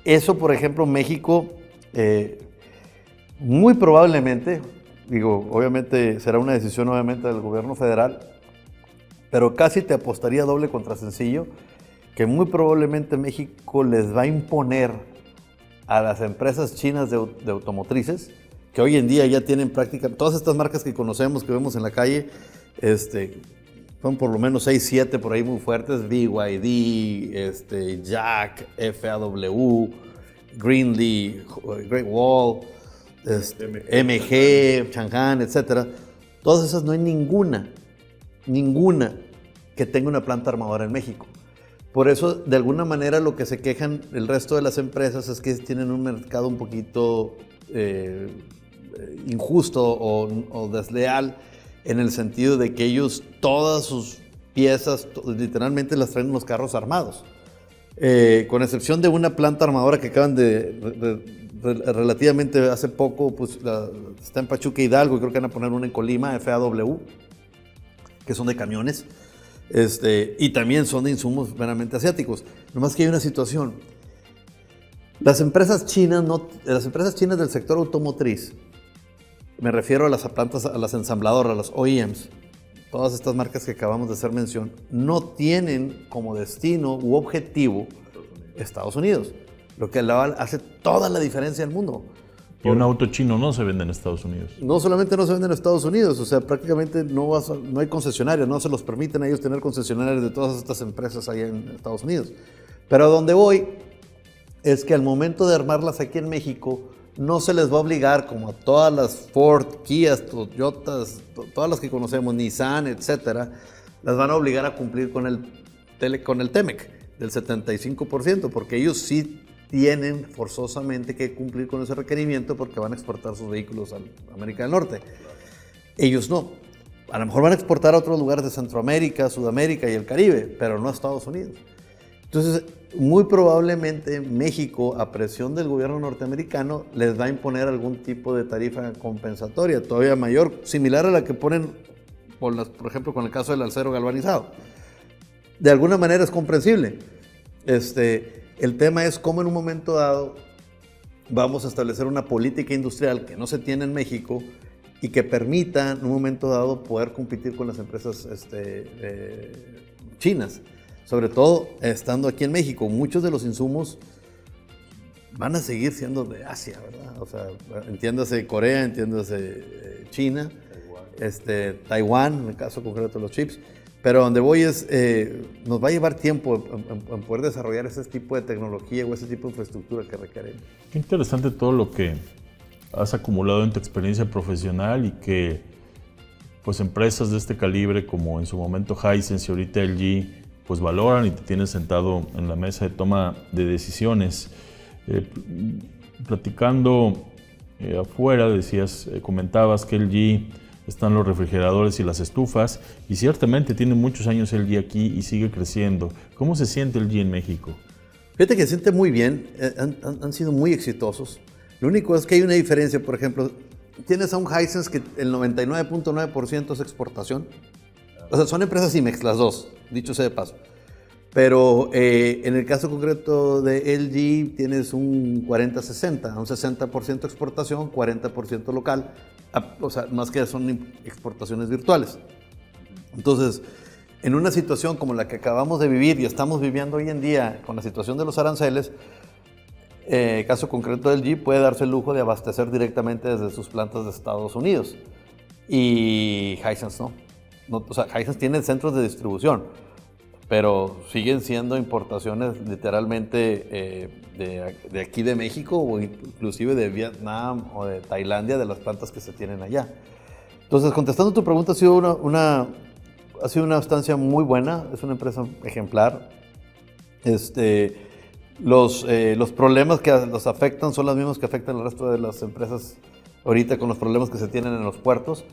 Eso, por ejemplo, México, muy probablemente, obviamente será una decisión obviamente del gobierno federal, pero casi te apostaría doble contra sencillo, que muy probablemente México les va a imponer a las empresas chinas de automotrices, que hoy en día ya tienen prácticamente, todas estas marcas que conocemos, que vemos en la calle, son por lo menos 6, 7 por ahí muy fuertes, BYD, Jack, FAW, Greenlee, Great Wall, MG, Changan, etc. Todas esas no hay ninguna que tenga una planta armadora en México. Por eso, de alguna manera, lo que se quejan el resto de las empresas es que tienen un mercado un poquito injusto o desleal, en el sentido de que ellos todas sus piezas literalmente las traen en los carros armados. Con excepción de una planta armadora que acaban relativamente hace poco, pues está en Pachuca Hidalgo, y creo que van a poner una en Colima, FAW, que son de camiones, y también son de insumos meramente asiáticos. Nomás que hay una situación. Las empresas chinas del sector automotriz, me refiero a las plantas, a las ensambladoras, a las OEMs, todas estas marcas que acabamos de hacer mención, no tienen como destino u objetivo Estados Unidos, lo que hace toda la diferencia del mundo. Y un auto chino no se vende en Estados Unidos. No solamente no se vende en Estados Unidos, o sea, prácticamente no hay concesionarios, no se los permiten a ellos tener concesionarios de todas estas empresas allá en Estados Unidos. Pero a donde voy es que al momento de armarlas aquí en México, no se les va a obligar, como a todas las Ford, Kias, Toyotas, todas las que conocemos, Nissan, etcétera, las van a obligar a cumplir con el TEMEC del 75%, porque ellos sí tienen forzosamente que cumplir con ese requerimiento porque van a exportar sus vehículos a América del Norte. Ellos no. A lo mejor van a exportar a otros lugares de Centroamérica, Sudamérica y el Caribe, pero no a Estados Unidos. Entonces, muy probablemente México, a presión del gobierno norteamericano, les va a imponer algún tipo de tarifa compensatoria, todavía mayor, similar a la que ponen, por ejemplo, con el caso del acero galvanizado. De alguna manera es comprensible. El tema es cómo en un momento dado vamos a establecer una política industrial que no se tiene en México y que permita en un momento dado poder competir con las empresas chinas. sobre todo estando aquí en México. Muchos de los insumos van a seguir siendo de Asia, ¿verdad? O sea, entiéndase Corea, entiéndase China, Taiwán, en el caso concreto de los chips. Pero donde voy es, nos va a llevar tiempo en poder desarrollar ese tipo de tecnología o ese tipo de infraestructura que requiere. Qué interesante todo lo que has acumulado en tu experiencia profesional y que pues empresas de este calibre como en su momento Hisense y ahorita LG pues valoran y te tienes sentado en la mesa de toma de decisiones. Platicando afuera decías, comentabas que LG están los refrigeradores y las estufas y ciertamente tiene muchos años LG aquí y sigue creciendo. ¿Cómo se siente LG en México? Fíjate que se siente muy bien, han sido muy exitosos. Lo único es que hay una diferencia, por ejemplo, tienes a un Hisense que el 99.9% es exportación. O sea, son empresas IMEX las dos, dicho sea de paso. Pero en el caso concreto de LG tienes un 40-60, un 60% exportación, 40% local. O sea, más que son exportaciones virtuales. Entonces, en una situación como la que acabamos de vivir y estamos viviendo hoy en día con la situación de los aranceles, caso concreto de LG puede darse el lujo de abastecer directamente desde sus plantas de Estados Unidos. Y Hisense no. O sea, Hisense tiene centros de distribución, pero siguen siendo importaciones literalmente de aquí de México o inclusive de Vietnam o de Tailandia, de las plantas que se tienen allá. Entonces, contestando tu pregunta, ha sido una estancia muy buena, es una empresa ejemplar. Los problemas que los afectan son los mismos que afectan al resto de las empresas ahorita con los problemas que se tienen en los puertos.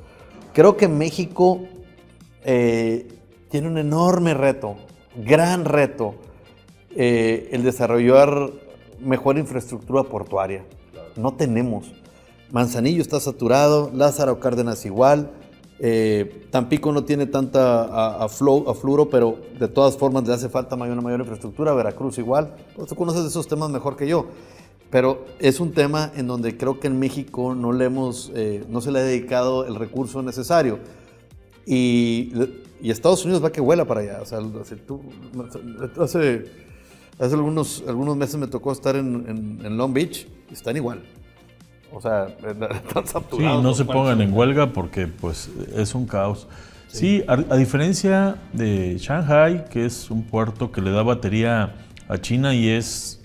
Creo que México tiene un enorme reto, gran reto, el desarrollar mejor infraestructura portuaria. No tenemos. Manzanillo está saturado, Lázaro Cárdenas igual, Tampico no tiene tanta afluro, pero de todas formas le hace falta una mayor infraestructura, Veracruz igual. Tú conoces esos temas mejor que yo, pero es un tema en donde creo que en México no se le ha dedicado el recurso necesario. Y Estados Unidos va que vuela para allá. O sea, hace algunos meses me tocó estar en Long Beach y están igual. O sea, están saturados. Sí, no se pongan en huelga porque pues es un caos. Sí, a diferencia de Shanghai, que es un puerto que le da batería a China y es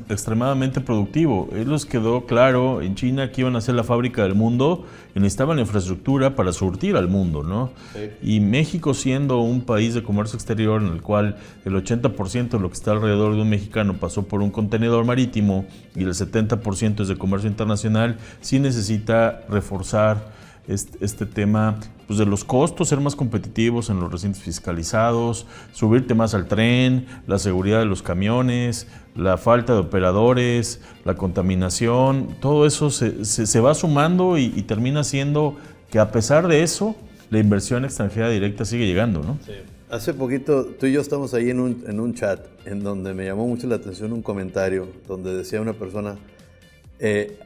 extremadamente productivo. Les quedó claro en China que iban a ser la fábrica del mundo y necesitaban la infraestructura para surtir al mundo, ¿no? Sí. Y México, siendo un país de comercio exterior en el cual el 80% de lo que está alrededor de un mexicano pasó por un contenedor marítimo y el 70% es de comercio internacional, sí necesita reforzar este tema pues, de los costos, ser más competitivos en los recintos fiscalizados, subirte más al tren, la seguridad de los camiones, la falta de operadores, la contaminación, todo eso se va sumando y termina siendo que a pesar de eso, la inversión extranjera directa sigue llegando, ¿no? Sí. Hace poquito, tú y yo estamos ahí en un chat en donde me llamó mucho la atención un comentario donde decía una persona: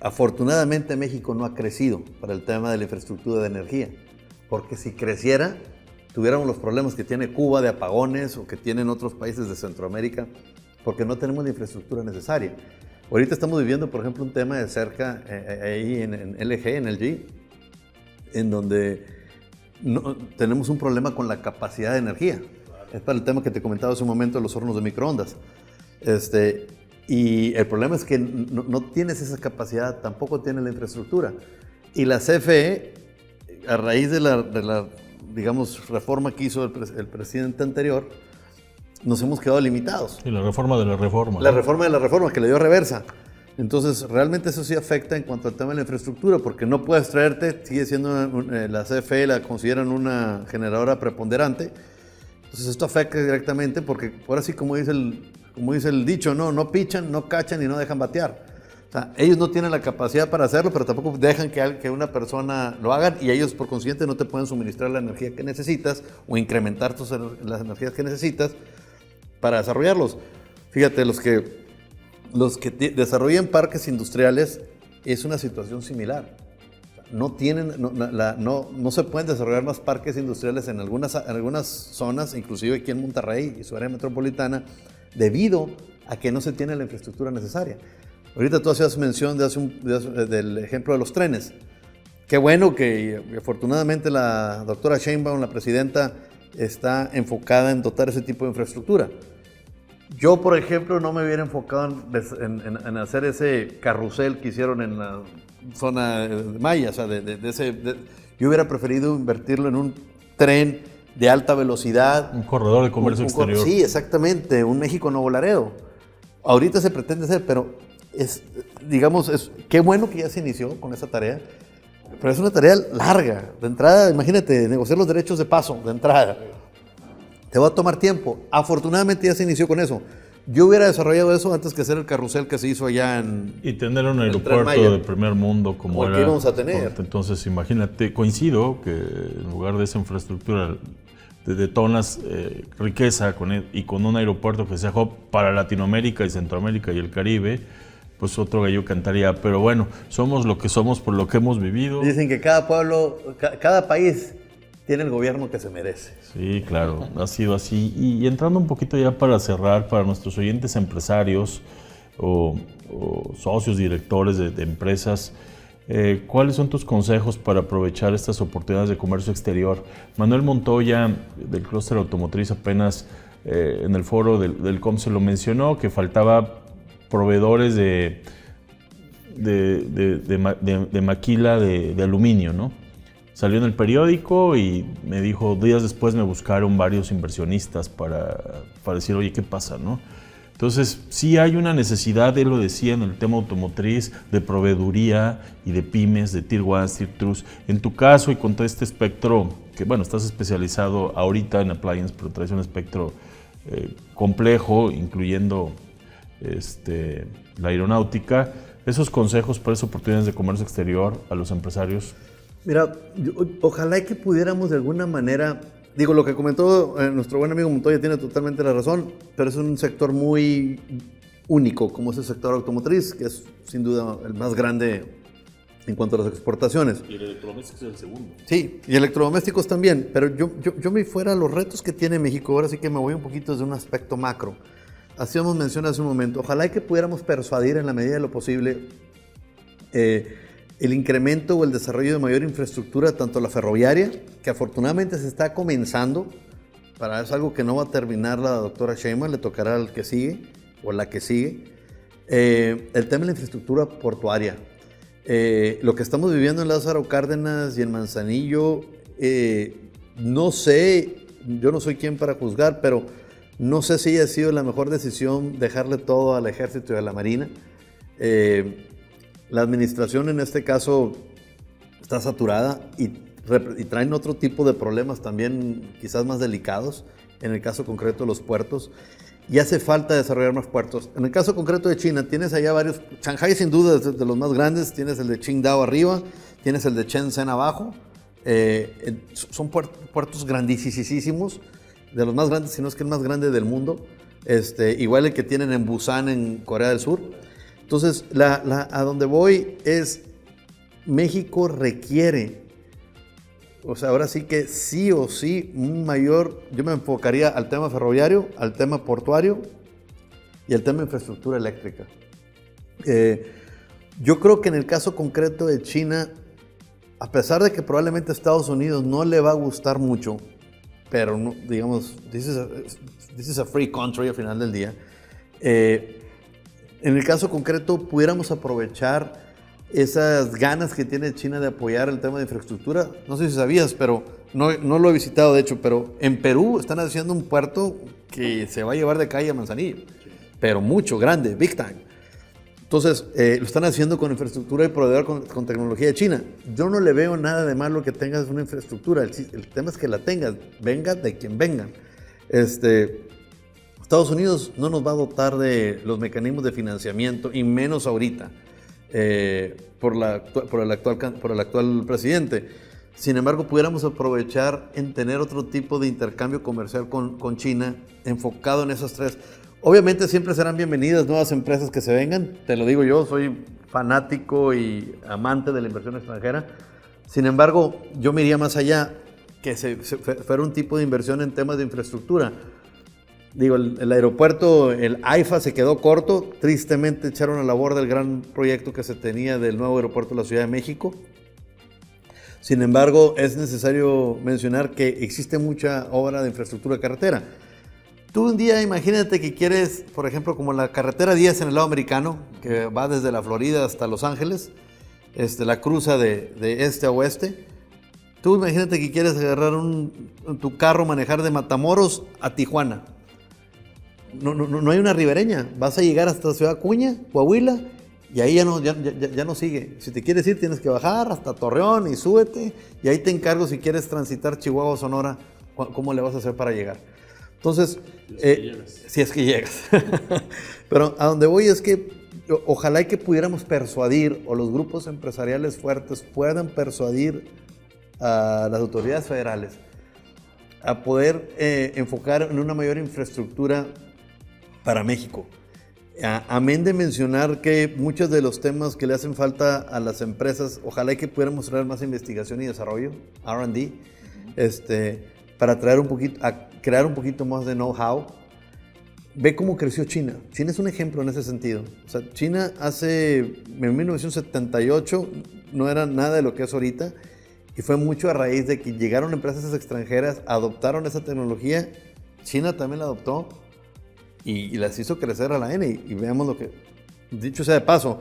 afortunadamente México no ha crecido para el tema de la infraestructura de energía, porque si creciera, tuviéramos los problemas que tiene Cuba de apagones o que tienen otros países de Centroamérica, porque no tenemos la infraestructura necesaria. Ahorita estamos viviendo, por ejemplo, un tema de cerca ahí en LG, en donde tenemos un problema con la capacidad de energía. Es para el tema que te comentaba hace un momento de los hornos de microondas. Y el problema es que no tienes esa capacidad, tampoco tienes la infraestructura. Y la CFE, a raíz de la digamos, reforma que hizo el presidente anterior, nos hemos quedado limitados. Y la reforma de la reforma. La reforma de la reforma, que le dio reversa. Entonces, realmente eso sí afecta en cuanto al tema de la infraestructura, porque no puedes traerte, sigue siendo la CFE, la consideran una generadora preponderante. Entonces, esto afecta directamente porque, ahora sí, como dice el dicho, no pichan, no cachan y no dejan batear. O sea, ellos no tienen la capacidad para hacerlo, pero tampoco dejan que una persona lo haga y ellos, por consiguiente, no te pueden suministrar la energía que necesitas o incrementar las energías que necesitas para desarrollarlos. Fíjate, los que desarrollan parques industriales es una situación similar. no se pueden desarrollar más parques industriales en algunas zonas, inclusive aquí en Monterrey y su área metropolitana, debido a que no se tiene la infraestructura necesaria. Ahorita tú hacías mención del ejemplo de los trenes. Qué bueno que afortunadamente la doctora Sheinbaum, la presidenta, está enfocada en dotar ese tipo de infraestructura. Yo, por ejemplo, no me hubiera enfocado en hacer ese carrusel que hicieron en la zona de Maya. O sea, yo hubiera preferido invertirlo en un tren de alta velocidad. Un corredor de comercio exterior. Sí, exactamente, un México-Nuevo Laredo. Ahorita se pretende hacer, pero qué bueno que ya se inició con esa tarea, pero es una tarea larga. De entrada, imagínate, negociar los derechos de paso, de entrada. Te va a tomar tiempo. Afortunadamente ya se inició con eso. Yo hubiera desarrollado eso antes que hacer el carrusel que se hizo allá en... Y tener un aeropuerto de primer mundo como era. ¿Qué íbamos a tener? Entonces, imagínate, coincido que en lugar de esa infraestructura detonas riqueza y con un aeropuerto que sea hub para Latinoamérica y Centroamérica y el Caribe, pues otro gallo cantaría. Pero bueno, somos lo que somos por lo que hemos vivido. Dicen que cada pueblo, cada país tiene el gobierno que se merece. Sí, claro, ha sido así. Y entrando un poquito ya para cerrar, para nuestros oyentes empresarios o socios, directores de empresas, ¿cuáles son tus consejos para aprovechar estas oportunidades de comercio exterior? Manuel Montoya, del Clúster Automotriz, apenas en el foro del COM se lo mencionó, que faltaba proveedores de maquila de aluminio, ¿no? Salió en el periódico y me dijo, días después me buscaron varios inversionistas para decir, oye, ¿qué pasa, no? Entonces, sí hay una necesidad, él lo decía, en el tema automotriz, de proveeduría y de pymes, de Tier 1, Tier 2. En tu caso y con todo este espectro, que bueno, estás especializado ahorita en appliance, pero traes un espectro complejo, incluyendo la aeronáutica. Esos consejos para esas oportunidades de comercio exterior a los empresarios. Mira, ojalá que pudiéramos de alguna manera, digo, lo que comentó nuestro buen amigo Montoya tiene totalmente la razón, pero es un sector muy único, como es el sector automotriz, que es sin duda el más grande en cuanto a las exportaciones. Y el electrodoméstico es el segundo. Sí, y electrodomésticos también, pero yo me fuera a los retos que tiene México, ahora sí que me voy un poquito desde un aspecto macro. Hacíamos mención hace un momento, ojalá que pudiéramos persuadir en la medida de lo posible el incremento o el desarrollo de mayor infraestructura, tanto la ferroviaria, que afortunadamente se está comenzando, es algo que no va a terminar la doctora Sheinbaum, le tocará al que sigue o la que sigue. El tema de la infraestructura portuaria. Lo que estamos viviendo en Lázaro Cárdenas y en Manzanillo, no sé, yo no soy quien para juzgar, pero no sé si haya sido la mejor decisión dejarle todo al Ejército y a la Marina. La administración en este caso está saturada y traen otro tipo de problemas también quizás más delicados, en el caso concreto de los puertos, y hace falta desarrollar más puertos. En el caso concreto de China, tienes allá varios, Shanghái sin duda es de los más grandes, tienes el de Qingdao arriba, tienes el de Shenzhen abajo, son puertos grandísimos, de los más grandes, si no es que el más grande del mundo, igual el que tienen en Busan en Corea del Sur. Entonces, a donde voy es, México requiere, o sea, ahora sí que sí o sí, yo me enfocaría al tema ferroviario, al tema portuario y al tema de infraestructura eléctrica. Yo creo que en el caso concreto de China, a pesar de que probablemente a Estados Unidos no le va a gustar mucho, pero no, digamos, this is a free country al final del día, en el caso concreto, pudiéramos aprovechar esas ganas que tiene China de apoyar el tema de infraestructura. No sé si sabías, pero no lo he visitado de hecho, pero en Perú están haciendo un puerto que se va a llevar de calle a Manzanillo, pero mucho, grande, big time. Entonces, lo están haciendo con infraestructura y proveedor con tecnología de China. Yo no le veo nada de malo que tengas una infraestructura, el tema es que la tengas, venga de quien vengan. Estados Unidos no nos va a dotar de los mecanismos de financiamiento, y menos ahorita, por el actual presidente. Sin embargo, pudiéramos aprovechar en tener otro tipo de intercambio comercial con China, enfocado en esas tres. Obviamente siempre serán bienvenidas nuevas empresas que se vengan, te lo digo yo, soy fanático y amante de la inversión extranjera, Sin embargo, yo me iría más allá, que fuera un tipo de inversión en temas de infraestructura. Digo, el aeropuerto, el AIFA se quedó corto, tristemente echaron a la borda el gran proyecto que se tenía del nuevo aeropuerto de la Ciudad de México. Sin embargo, es necesario mencionar que existe mucha obra de infraestructura carretera. Tú un día imagínate que quieres, por ejemplo, como la carretera 10 en el lado americano, que va desde la Florida hasta Los Ángeles, la cruza de este a oeste. Tú imagínate que quieres agarrar tu carro, manejar de Matamoros a Tijuana. No hay una ribereña. Vas a llegar hasta Ciudad Acuña, Coahuila, y ahí ya no sigue. Si te quieres ir, tienes que bajar hasta Torreón y súbete, y ahí te encargo si quieres transitar Chihuahua o Sonora, cómo le vas a hacer para llegar. Entonces, si es que llegas. Pero a donde voy es que ojalá y que pudiéramos persuadir, o los grupos empresariales fuertes puedan persuadir a las autoridades federales a poder enfocar en una mayor infraestructura para México. Amén de mencionar que muchos de los temas que le hacen falta a las empresas, ojalá y que pudiéramos traer más investigación y desarrollo, R&D, para crear un poquito más de know-how. Ve cómo creció China. China es un ejemplo en ese sentido. O sea, China en 1978 no era nada de lo que es ahorita, y fue mucho a raíz de que llegaron empresas extranjeras, adoptaron esa tecnología, China también la adoptó y las hizo crecer a la N. Y veamos lo que, dicho sea de paso,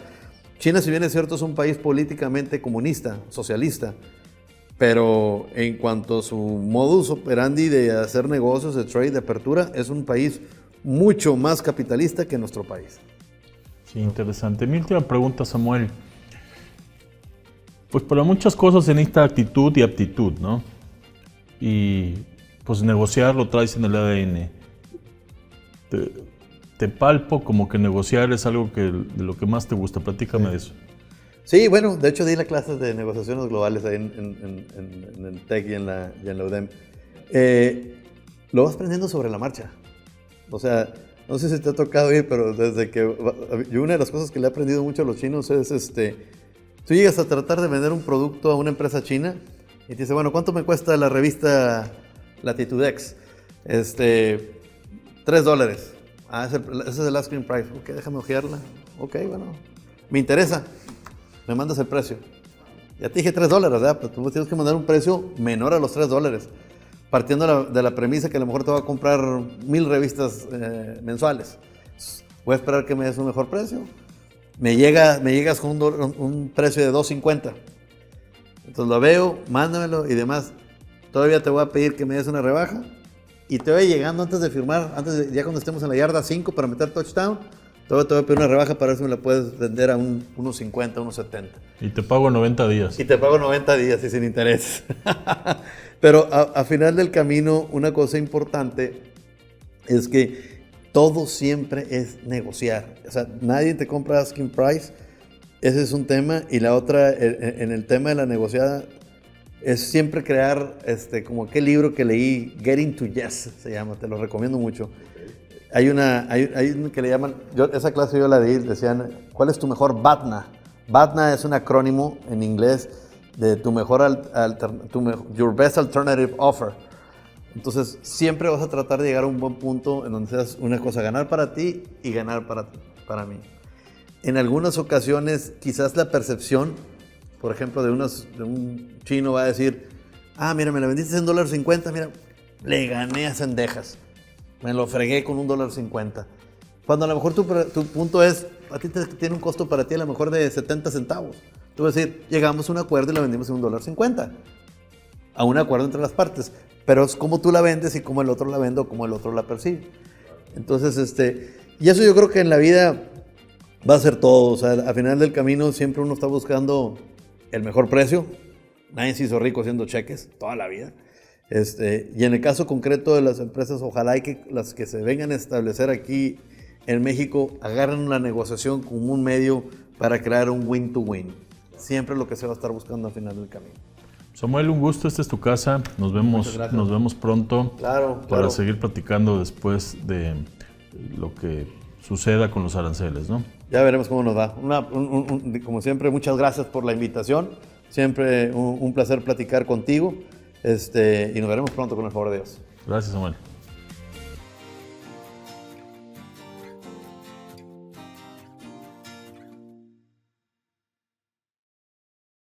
China, si bien es cierto, es un país políticamente comunista, socialista, pero en cuanto a su modus operandi de hacer negocios, de trade, de apertura, es un país mucho más capitalista que nuestro país. Sí, interesante. Mi última pregunta, Samuel. Pues para muchas cosas se necesita actitud y aptitud, ¿no? Y pues negociar lo traes en el ADN. Te palpo como que negociar es algo de lo que más te gusta. Platícame de eso. Sí, bueno, de hecho di las clases de negociaciones globales ahí en el TEC y en la UDEM. Lo vas aprendiendo sobre la marcha. O sea, no sé si te ha tocado ir, pero desde que yo una de las cosas que le he aprendido mucho a los chinos es tú llegas a tratar de vender un producto a una empresa china y te dice, bueno, ¿cuánto me cuesta la revista Latitudex? $3. Ese es el asking price. Ok, déjame ojearla. Ok, bueno, me interesa. Me mandas el precio. Ya te dije $3, ¿verdad? Pero tú tienes que mandar un precio menor a los $3. Partiendo de la premisa que a lo mejor te va a comprar 1000 revistas mensuales. Voy a esperar que me des un mejor precio. Me llegas con un precio de $2.50. Entonces lo veo, mándamelo y demás. Todavía te voy a pedir que me des una rebaja. Y te voy llegando antes de firmar, ya cuando estemos en la yarda 5 para meter touchdown, todavía te voy a pedir una rebaja para ver si me la puedes vender a unos 50, unos 70. Y te pago 90 días. Y te pago 90 días y sin interés. Pero a final del camino, una cosa importante es que todo siempre es negociar. O sea, nadie te compra asking price. Ese es un tema. Y la otra, en el tema de la negociada, es siempre crear, como aquel libro que leí, Getting to Yes, se llama, te lo recomiendo mucho. Hay una que le llaman, esa clase yo la di, decían, ¿cuál es tu mejor BATNA? BATNA es un acrónimo en inglés de Your Best Alternative Offer. Entonces, siempre vas a tratar de llegar a un buen punto en donde seas una cosa, ganar para ti y ganar para mí. En algunas ocasiones, quizás la percepción, por ejemplo, de un chino va a decir, mira, me la vendiste en $1.50, mira, le gané a cendejas. Me lo fregué con $1.50. Cuando a lo mejor tu punto es, a ti tiene un costo para ti a lo mejor de 70 centavos. Tú vas a decir, llegamos a un acuerdo y la vendimos en $1.50. A un acuerdo entre las partes. Pero es como tú la vendes y cómo el otro la vende o cómo el otro la percibe. Entonces, y eso yo creo que en la vida va a ser todo. O sea, al final del camino siempre uno está buscando el mejor precio. Nadie se hizo rico haciendo cheques toda la vida. Y en el caso concreto de las empresas, ojalá y que las que se vengan a establecer aquí en México agarren la negociación como un medio para crear un win-to-win. Siempre lo que se va a estar buscando al final del camino. Samuel, un gusto, esta es tu casa. Nos vemos pronto. Claro. Para seguir platicando después de lo que suceda con los aranceles, ¿no? Ya veremos cómo nos va. Como siempre, muchas gracias por la invitación. Siempre un placer platicar contigo y nos veremos pronto con el favor de Dios. Gracias, Samuel.